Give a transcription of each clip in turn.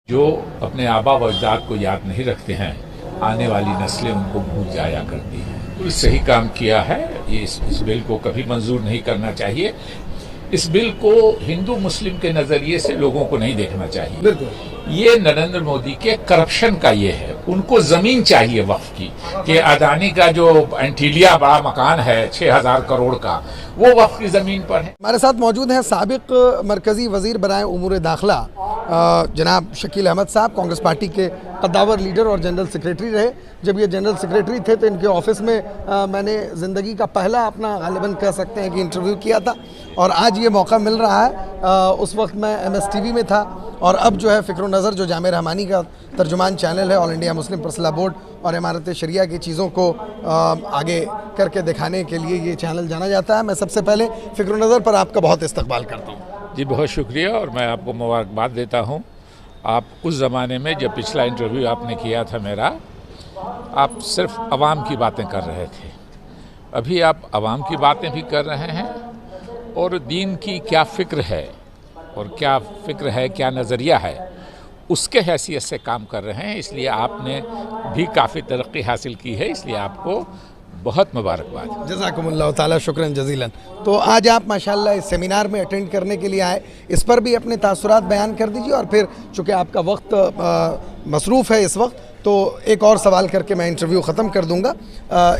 जो अपने आबा व अजदाद को याद नहीं रखते हैं, आने वाली नस्लें उनको भूल जाया करती हैं। बिल्कुल सही काम किया है। ये इस बिल को कभी मंजूर नहीं करना चाहिए। इस बिल को हिंदू मुस्लिम के नजरिए से लोगों को नहीं देखना चाहिए। बिल्कुल ये नरेंद्र मोदी के करप्शन का ये है। उनको जमीन चाहिए वक्फ की कि अदानी का जो एंटीलिया बड़ा मकान है 6000 करोड़ का, वो वक्फ की जमीन पर है। हमारे साथ मौजूद हैं साबिक मरकजी वजीर बराए उमूर दाखिला जनाब शकील अहमद साहब, कांग्रेस पार्टी के कद्दावर लीडर और जनरल सेक्रेटरी रहे। जब ये जनरल सेक्रेटरी थे तो इनके ऑफिस में मैंने ज़िंदगी का पहला अपना गालिबन कह सकते हैं कि इंटरव्यू किया था, और आज ये मौका मिल रहा है। उस वक्त मैं MSTV में था, और अब जो है फ़िक्र नज़र जो जामे रहमानी का तर्जुमान चैनल है, all India Muslim personal board और इमारत शरिया की चीज़ों को आगे करके दिखाने के लिए ये चैनल जाना जाता है। मैं सबसे पहले फ़िक्र नज़र पर आपका बहुत इस्तकबाल करता हूँ। जी बहुत शुक्रिया, और मैं आपको मुबारकबाद देता हूँ। आप उस ज़माने में जब पिछला इंटरव्यू आपने किया था मेरा, आप सिर्फ अवाम की बातें कर रहे थे। अभी आप अवाम की बातें भी कर रहे हैं, और दीन की क्या फ़िक्र है और क्या फ़िक्र है, क्या नज़रिया है, उसके हैसियत से काम कर रहे हैं। इसलिए आपने भी काफ़ी तरक्की हासिल की है, इसलिए आपको बहुत मुबारकबाद। जज़ाकुमुल्लाह ताला शुक्रन जज़ीलन। तो आज आप माशाल्लाह इस सेमिनार में अटेंड करने के लिए आए, इस पर भी अपने तासुरात बयान कर दीजिए, और फिर चूँकि आपका वक्त मसरूफ़ है इस वक्त, तो एक और सवाल करके मैं इंटरव्यू ख़त्म कर दूँगा।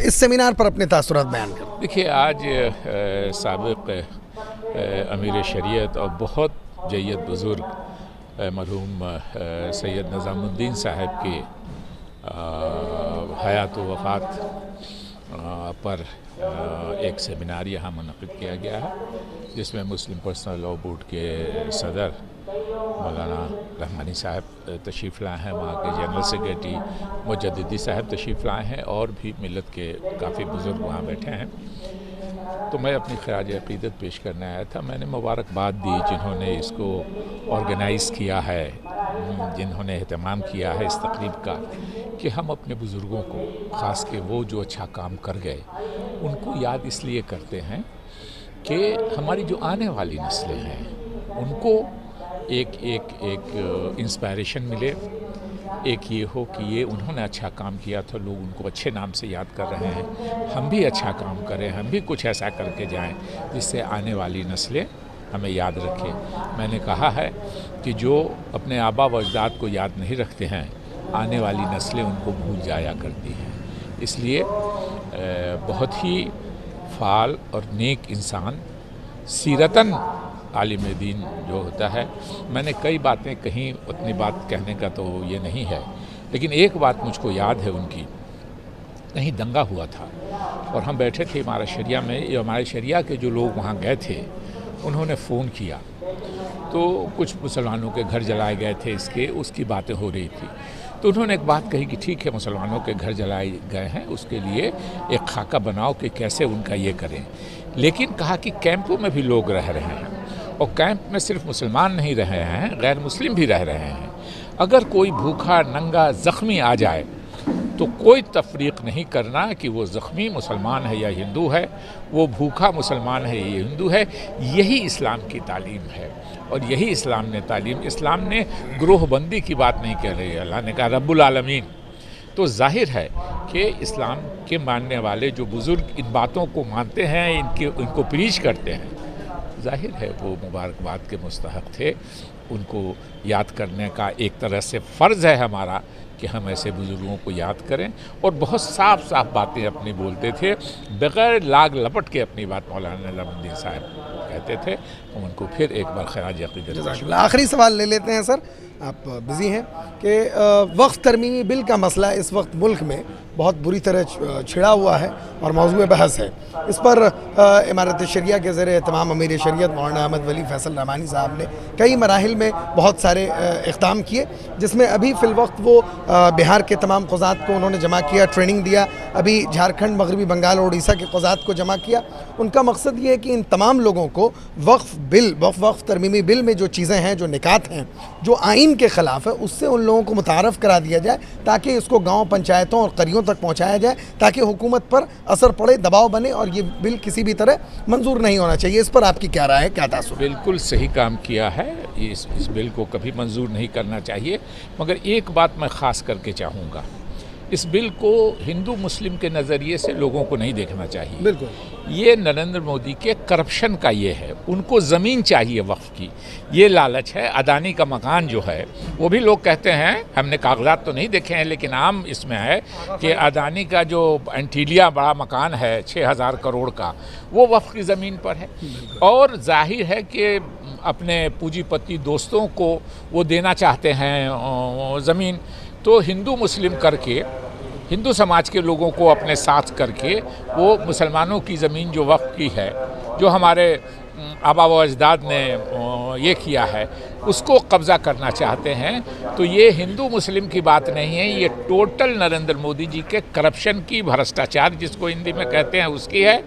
इस सेमिनार पर अपने तासुरात बयान कर। देखिए, आज साबिक़ अमीर शरीयत और बहुत जय्यद बुज़ुर्ग मरहूम सैयद निज़ामुद्दीन साहब की हयात व वफ़ात पर एक सेमिनार यहाँ मुनक़िद किया गया है, जिसमें मुस्लिम पर्सनल लॉ बोर्ड के सदर मौलाना रहमानी साहब तशरीफ़ लाए हैं, वहाँ के जनरल सेक्रेटरी मुजद्दिदी साहब तशरीफ़ लाए हैं, और भी मिलत के काफ़ी बुज़ुर्ग वहाँ बैठे हैं। तो मैं अपनी ख़राज अक़ीदत पेश करने आया था। मैंने मुबारकबाद दी जिन्होंने इसको ऑर्गेनाइज़ किया है, जिन्होंने अहतमाम किया है इस तक़रीब का, कि हम अपने बुज़ुर्गों को, ख़ास के वो जो अच्छा काम कर गए, उनको याद इसलिए करते हैं कि हमारी जो आने वाली नस्लें हैं उनको एक इंस्पायरेशन मिले। एक ये हो कि ये उन्होंने अच्छा काम किया था, लोग उनको अच्छे नाम से याद कर रहे हैं, हम भी अच्छा काम करें, हम भी कुछ ऐसा करके जाएं जिससे आने वाली नस्लें हमें याद रखें। मैंने कहा है कि जो अपने आबा व अजदाद को याद नहीं रखते हैं, आने वाली नस्लें उनको भूल जाया करती हैं। इसलिए बहुत ही फ़ाल और नेक इंसान, सीरतन आलिम दीन जो होता है, मैंने कई बातें कहीं, उतनी बात कहने का तो ये नहीं है, लेकिन एक बात मुझको याद है उनकी। कहीं दंगा हुआ था और हम बैठे थे हमारा शरिया में, ये हमारे शरिया के जो लोग वहाँ गए थे, उन्होंने फ़ोन किया तो कुछ मुसलमानों के घर जलाए गए थे, उसकी बातें हो रही थी। तो उन्होंने एक बात कही कि ठीक है, मुसलमानों के घर जलाए गए हैं, उसके लिए एक खाका बनाओ कि कैसे उनका ये करें। लेकिन कहा कि कैंपों में भी लोग रह रहे हैं, और कैंप में सिर्फ मुसलमान नहीं रहे हैं, गैर मुस्लिम भी रह रहे हैं। अगर कोई भूखा नंगा ज़ख्मी आ जाए तो कोई तफरीक नहीं करना कि वो ज़ख्मी मुसलमान है या हिंदू है, वो भूखा मुसलमान है या हिंदू है। यही इस्लाम की तालीम है, और यही इस्लाम ने ग्रोहबंदी की बात नहीं कह रही है। अल्लाह ने कहा रब्बुल आलमीन। तो जाहिर है कि इस्लाम के मानने वाले जो बुज़ुर्ग इन बातों को मानते हैं, इनको प्रीच करते हैं, जाहिर है वो मुबारकबाद के मुस्तहक़ थे। उनको याद करने का एक तरह से फ़र्ज़ है हमारा कि हम ऐसे बुज़ुर्गों को याद करें, और बहुत साफ साफ बातें अपनी बोलते थे, बग़ैर लाग लपट के अपनी बात मौलाना निज़ामुद्दीन साहब कहते थे। हम उनको फिर एक बार ख़राज अक़ीदत। आखिरी सवाल ले लेते हैं सर, आप बिज़ी हैं, कि वक्फ़ तरमीमी बिल का मसला इस वक्त मुल्क में बहुत बुरी तरह छिड़ा हुआ है और मौज़ूए बहस है। इस पर इमारत शरिया के ज़रिए तमाम अमीर शरीयत मौलाना अहमद वली फैसल रहमानी साहब ने कई मराहिल में बहुत सारे इक़दाम किए, जिसमें अभी फ़िल वक्त वो बिहार के तमाम क़ुज़ात को उन्होंने जमा किया, ट्रेनिंग दिया। अभी झारखंड, मगरबी बंगाल और उड़ीसा के क़ुज़ात को जमा किया। उनका मकसद ये है कि इन तमाम लोगों को वक्फ़ तरमीमी बिल में जो चीज़ें हैं, जो निकात हैं, जो आइन के ख़िलाफ़ है, उससे उन लोगों को मुतारफ़ करा दिया जाए, ताकि इसको गाँव पंचायतों और क़रियों तक पहुँचाया जाए, ताकि हुकूमत पर असर पड़े, दबाव बने, और ये बिल किसी भी तरह मंजूर नहीं होना चाहिए। इस पर आपकी क्या राय है, क्या तासुर? बिल्कुल सही काम किया है। इस बिल को कभी मंजूर नहीं करना चाहिए। मगर एक बात मैं ख़ास करके चाहूँगा, इस बिल को हिंदू मुस्लिम के नज़रिए से लोगों को नहीं देखना चाहिए। बिल्कुल। ये नरेंद्र मोदी के करप्शन का ये है, उनको ज़मीन चाहिए वक्फ की, ये लालच है। अदानी का मकान जो है वो भी लोग कहते हैं, हमने कागजात तो नहीं देखे हैं लेकिन आम इसमें है कि अदानी का जो एंटीलिया बड़ा मकान है 6,000 करोड़ का, वो वक्फ की ज़मीन पर है। और जाहिर है कि अपने पूंजीपति दोस्तों को वो देना चाहते हैं ज़मीन, तो हिंदू मुस्लिम करके, हिंदू समाज के लोगों को अपने साथ करके वो मुसलमानों की ज़मीन जो वक्फ की है, जो हमारे आबा व अजदाद ने ये किया है, उसको कब्ज़ा करना चाहते हैं। तो ये हिंदू मुस्लिम की बात नहीं है, ये टोटल नरेंद्र मोदी जी के करप्शन की, भ्रष्टाचार जिसको हिंदी में कहते हैं, उसकी है।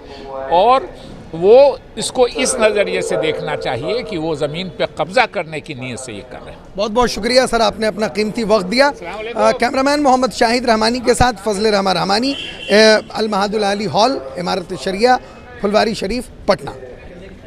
और वो इसको इस नज़रिए से देखना चाहिए कि वो ज़मीन पे कब्ज़ा करने की नीयत से ये कर रहे हैं। बहुत बहुत शुक्रिया सर, आपने अपना कीमती वक्त दिया। कैमरामैन मोहम्मद शाहिद रहमानी के साथ फजल रहमान रहमानी, अल महादुल आली हॉल, इमारत शरिया, फुलवारी शरीफ, पटना।